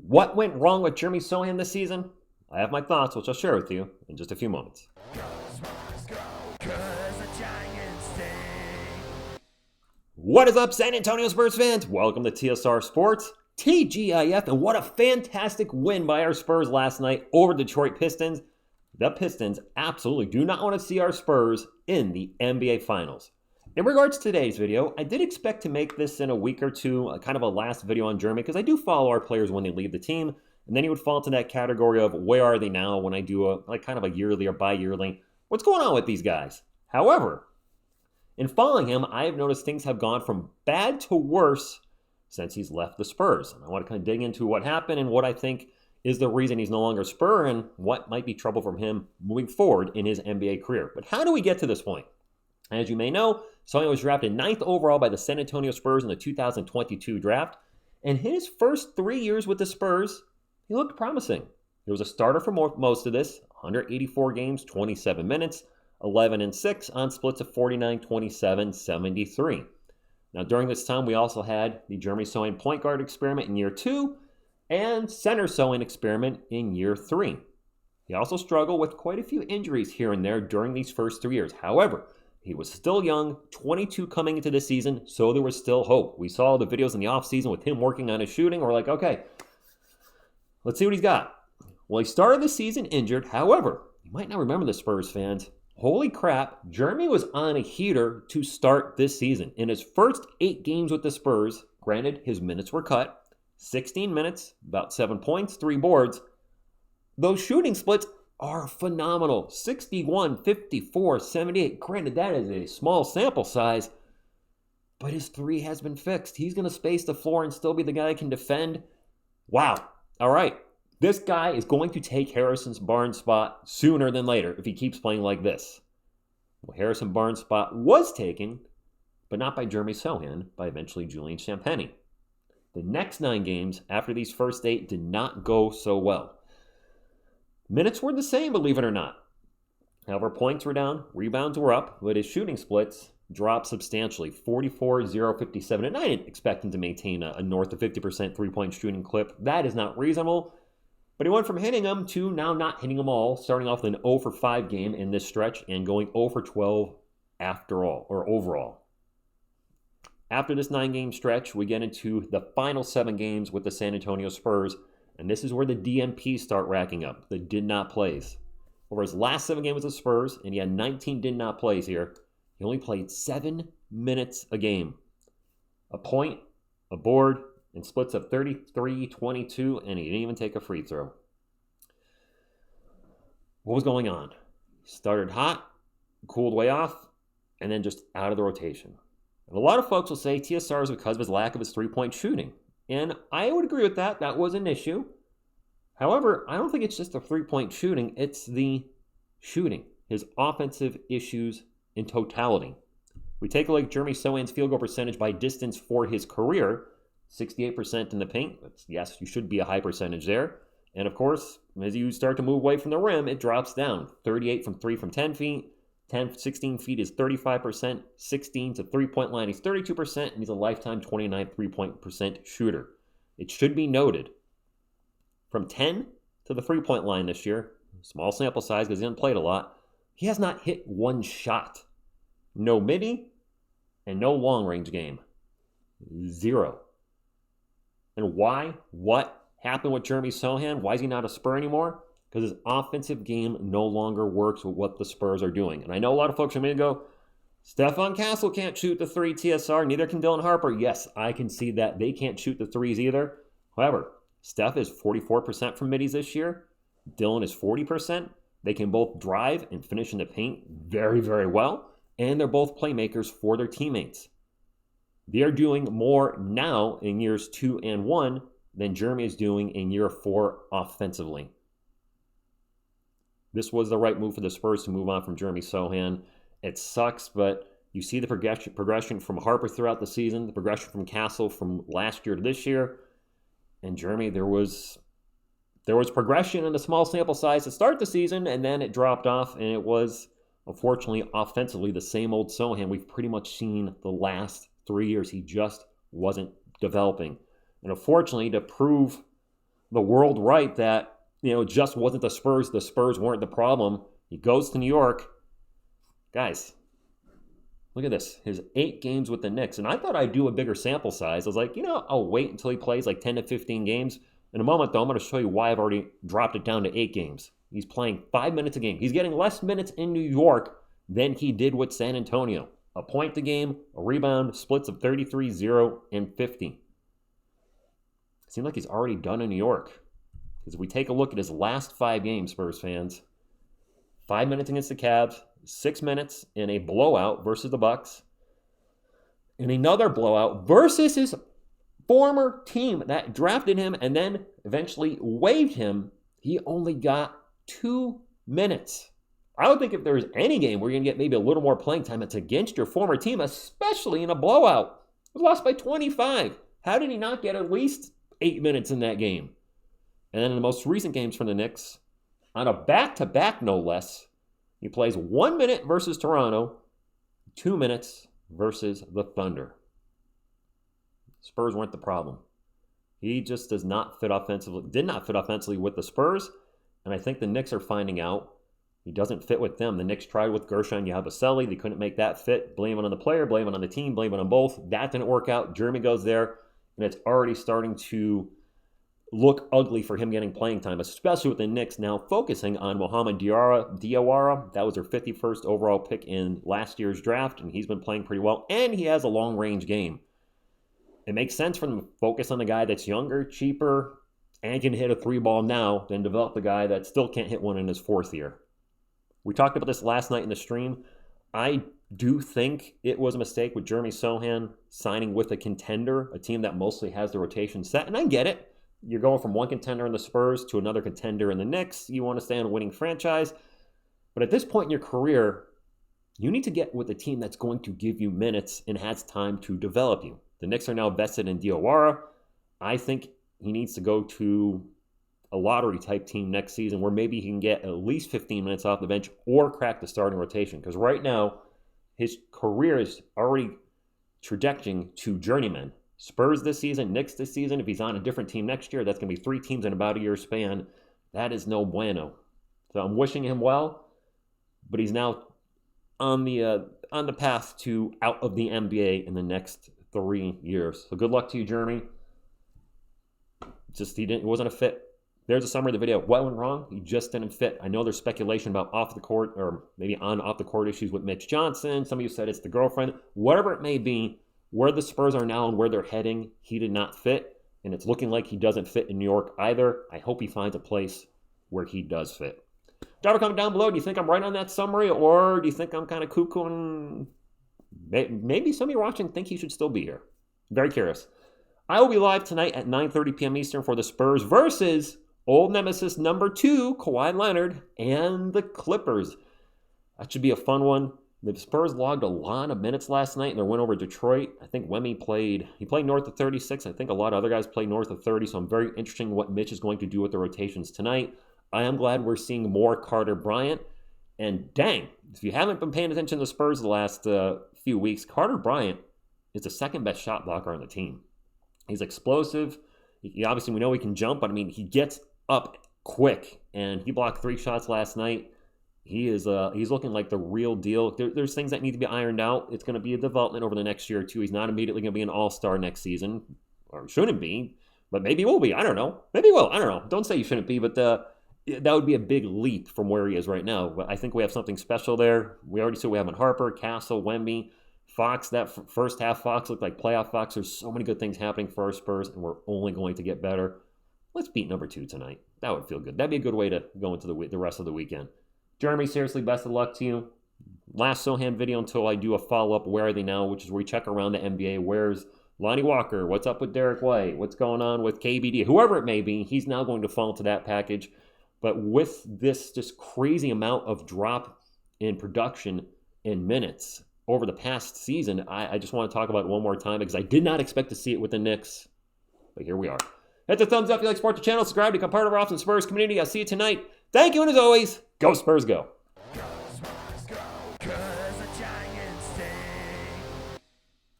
What went wrong with Jeremy Sochan this season? I have my thoughts, which I'll share with you in just a few moments. What is up, San Antonio Spurs fans? Welcome to TSR Sports, TGIF, and what a fantastic win by our Spurs last night over Detroit Pistons. The Pistons absolutely do not want to see our Spurs in the NBA Finals. In regards to today's video, I did expect to make this in a week or two, kind of a last video on Germany, because I do follow our players when they leave the team, and then you would fall into that category of where are they now when I do a kind of a yearly or bi-yearly, what's going on with these guys? However, in following him, I have noticed things have gone from bad to worse since he's left the Spurs. And I want to kind of dig into what happened and what I think is the reason he's no longer a Spur and what might be trouble from him moving forward in his NBA career. But how do we get to this point? As you may know, Sochan was drafted 9th overall by the San Antonio Spurs in the 2022 draft. And his first 3 years with the Spurs, he looked promising. He was a starter for most of this, 184 games, 27 minutes, 11-6 on splits of 49, 27, 73. Now, during this time, we also had the Jeremy Sochan point guard experiment in year 2 and center Sochan experiment in year 3. He also struggled with quite a few injuries here and there during these first 3 years. However, he was still young, 22 coming into this season, so there was still hope. We saw the videos in the offseason with him working on his shooting. We're like, okay, let's see what he's got. Well, he started the season injured. However, you might not remember this, Spurs fans. Holy crap, Jeremy was on a heater to start this season. In his first 8 games with the Spurs, granted, his minutes were cut, 16 minutes, about 7 points, 3 boards. Those shooting splits are phenomenal. 61, 54, 78. Granted, that is a small sample size, but his 3 has been fixed. He's going to space the floor and still be the guy that can defend. Wow. All right. This guy is going to take Harrison Barnes' spot sooner than later if he keeps playing like this. Well, Harrison Barnes' spot was taken, but not by Jeremy Sochan, by eventually Julian Champagnie. The next 9 games after these first 8 did not go so well. Minutes were the same, believe it or not. However, points were down, rebounds were up, but his shooting splits dropped substantially, 44, 0, 57. And I didn't expect him to maintain a north of 50% three-point shooting clip. That is not reasonable. But he went from hitting them to now not hitting them all, starting off with an 0 for 5 game in this stretch and going 0 for 12 after all, or overall. After this 9-game stretch, we get into the final 7 games with the San Antonio Spurs, and this is where the DNPs start racking up, the did not plays. Over his last 7 games with the Spurs, and he had 19 did not plays here, he only played 7 minutes a game. A point, a board, and splits of 33, 22, and he didn't even take a free throw. What was going on? Started hot, cooled way off, and then just out of the rotation. And a lot of folks will say TSR is because of his lack of his three-point shooting. And I would agree with that. That was an issue. However, I don't think it's just the three-point shooting. It's the shooting, his offensive issues in totality. We take a look at Jeremy Sochan's field goal percentage by distance for his career, 68% in the paint. Yes, you should be a high percentage there. And of course, as you start to move away from the rim, it drops down. 38 from 3 from 10 feet. 16 feet is 35%. 16 to three-point line, he's 32%. And he's a lifetime 29 three-point percent shooter. It should be noted, from 10 to the three-point line this year, small sample size because he hasn't played a lot, he has not hit one shot. No midi and no long-range game. 0. And why? What happened with Jeremy Sochan? Why is he not a Spur anymore? Because his offensive game no longer works with what the Spurs are doing. And I know a lot of folks are going to go, Stephon Castle can't shoot the 3 TSR, neither can Dylan Harper. Yes, I can see that. They can't shoot the 3s either. However, Steph is 44% from middies this year. Dylan is 40%. They can both drive and finish in the paint very, very well. And they're both playmakers for their teammates. They are doing more now in years 2 and 1 than Jeremy is doing in year 4 offensively. This was the right move for the Spurs to move on from Jeremy Sochan. It sucks, but you see the progression from Harper throughout the season, the progression from Castle from last year to this year. And Jeremy, there was progression in a small sample size to start the season, and then it dropped off, and it was, unfortunately, offensively, the same old Sochan we've pretty much seen the last 3 years. He just wasn't developing. And unfortunately, to prove the world right that, it just wasn't the Spurs. The Spurs weren't the problem. He goes to New York. Guys, look at this. His 8 games with the Knicks. And I thought I'd do a bigger sample size. I was like, I'll wait until he plays like 10 to 15 games. In a moment, though, I'm going to show you why I've already dropped it down to 8 games. He's playing 5 minutes a game. He's getting less minutes in New York than he did with San Antonio. A point a game, a rebound, splits of 33, 0, and 50. It seems like he's already done in New York. Because if we take a look at his last 5 games, Spurs fans, 5 minutes against the Cavs, 6 minutes in a blowout versus the Bucks, in another blowout versus his former team that drafted him and then eventually waived him. He only got 2 minutes. I would think if there's any game where you're going to get maybe a little more playing time, it's against your former team, especially in a blowout. It was lost by 25. How did he not get at least 8 minutes in that game? And then in the most recent games from the Knicks, on a back-to-back no less, he plays 1 minute versus Toronto, 2 minutes versus the Thunder. Spurs weren't the problem. He just did not fit offensively with the Spurs, and I think the Knicks are finding out he doesn't fit with them. The Knicks tried with Gershon Yabusele. They couldn't make that fit. Blame it on the player, blame it on the team, blame it on both. That didn't work out. Jeremy goes there, and it's already starting to look ugly for him getting playing time, especially with the Knicks now focusing on Mohamed Diawara. That was their 51st overall pick in last year's draft, and he's been playing pretty well, and he has a long-range game. It makes sense for them to focus on the guy that's younger, cheaper, and can hit a 3-ball now than develop the guy that still can't hit one in his 4th year. We talked about this last night in the stream. I do think it was a mistake with Jeremy Sochan signing with a contender, a team that mostly has the rotation set, and I get it. You're going from one contender in the Spurs to another contender in the Knicks. You want to stay on a winning franchise. But at this point in your career, you need to get with a team that's going to give you minutes and has time to develop you. The Knicks are now vested in Diawara. I think he needs to go to a lottery-type team next season where maybe he can get at least 15 minutes off the bench or crack the starting rotation. Because right now, his career is already trajecting to journeyman. Spurs this season, Knicks this season. If he's on a different team next year, that's going to be 3 teams in about a year span. That is no bueno. So I'm wishing him well, but he's now on the path to out of the NBA in the next 3 years. So good luck to you, Jeremy. It wasn't a fit. There's a summary of the video. What went wrong? He just didn't fit. I know there's speculation about off the court or maybe on off the court issues with Mitch Johnson. Some of you said it's the girlfriend. Whatever it may be, where the Spurs are now and where they're heading, he did not fit. And it's looking like he doesn't fit in New York either. I hope he finds a place where he does fit. Drop a comment down below. Do you think I'm right on that summary, or do you think I'm kind of cuckoo and maybe some of you watching think he should still be here? Very curious. I will be live tonight at 9:30 p.m. Eastern for the Spurs versus old nemesis number 2, Kawhi Leonard, and the Clippers. That should be a fun one. The Spurs logged a lot of minutes last night in their win over Detroit. I think Wemby played north of 36. I think a lot of other guys played north of 30, so I'm very interested in what Mitch is going to do with the rotations tonight. I am glad we're seeing more Carter Bryant. And dang, if you haven't been paying attention to the Spurs the last few weeks, Carter Bryant is the second best shot blocker on the team. He's explosive. Obviously, we know he can jump, but he gets up quick, and he blocked 3 shots last night. He's looking like the real deal. There's things that need to be ironed out. It's going to be a development over the next year or two. He's not immediately going to be an all-star next season, or shouldn't be, but maybe he will be. I don't know. Maybe he will. I don't know. Don't say he shouldn't be, but that would be a big leap from where he is right now. But I think we have something special there. We already said we have Harper, Castle, Wemby, Fox. That first half Fox looked like playoff Fox. There's so many good things happening for our Spurs, and we're only going to get better. Let's beat number 2 tonight. That would feel good. That'd be a good way to go into the rest of the weekend. Jeremy, seriously, best of luck to you. Last Sochan video until I do a follow-up, Where Are They Now, which is where we check around the NBA. Where's Lonnie Walker? What's up with Derek White? What's going on with KBD? Whoever it may be, he's now going to fall into that package. But with this just crazy amount of drop in production in minutes over the past season, I just want to talk about it one more time because I did not expect to see it with the Knicks. But here we are. Hit the thumbs up if you like support the channel. Subscribe to become part of our awesome Spurs community. I'll see you tonight. Thank you, and as always, go Spurs go.